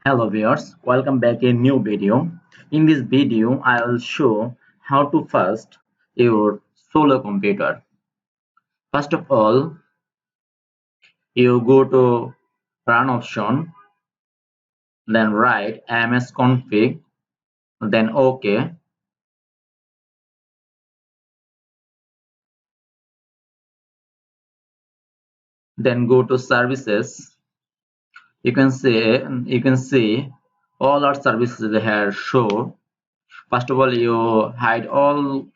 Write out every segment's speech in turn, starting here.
Hello viewers, welcome back in new video. In this video, I will show how to first your solo computer. First of all, you go to run option, then write msconfig, then OK, then go to services. You can see all our services here show. First of all, you hide all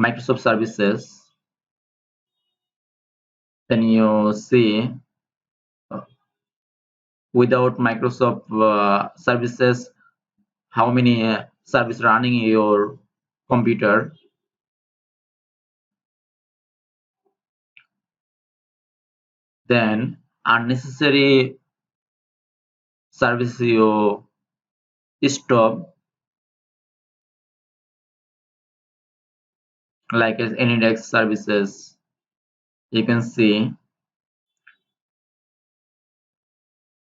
Microsoft services. Then you see without Microsoft services how many service running in your computer. Then unnecessary service you stop, like as Anydex services. You can see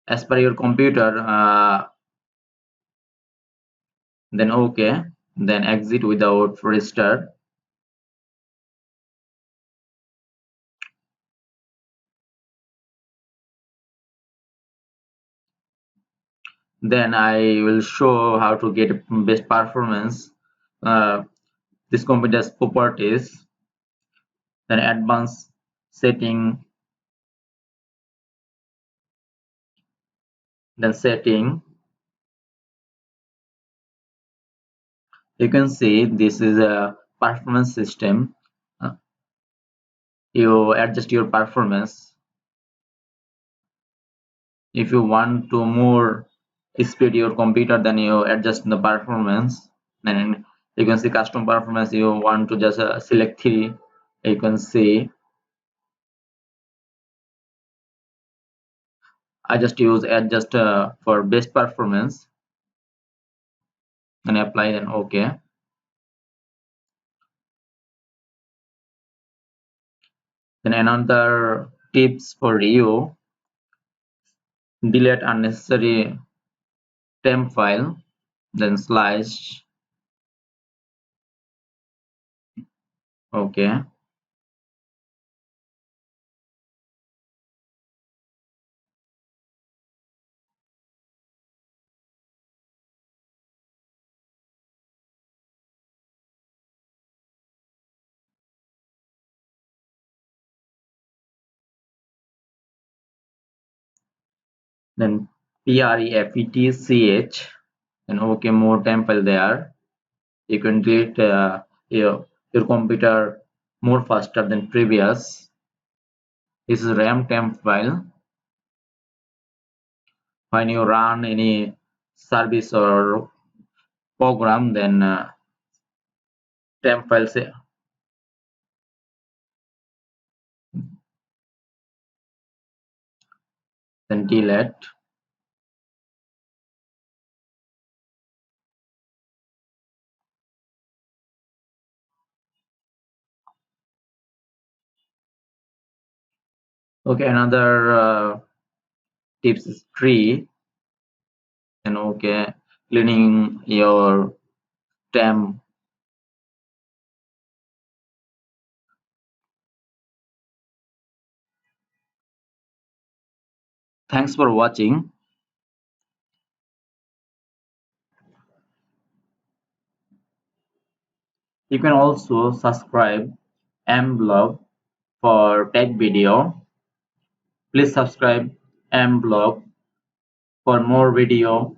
as per your computer, then OK, then exit without restart. Then I will show how to get best performance. uh, this computer's properties, then advanced setting, then setting. You can see this is a performance system. Uh, you adjust your performance. If you want to more speed your computer, then you adjust the performance. And you can see custom performance. You want to just select 3. You can see I just use adjust for best performance and apply, then OK. Then another tips for you: delete unnecessary temp file, then slash OK. Then prefetch, and OK, more temp file there. You can delete your computer more faster than previous. This is RAM temp file. When you run any service or program, then temp file say, then delete. Okay, another tips is tree, and OK, cleaning your temp. Thanks for watching. You can also subscribe mblog for tech video. Please subscribe mblog for more video.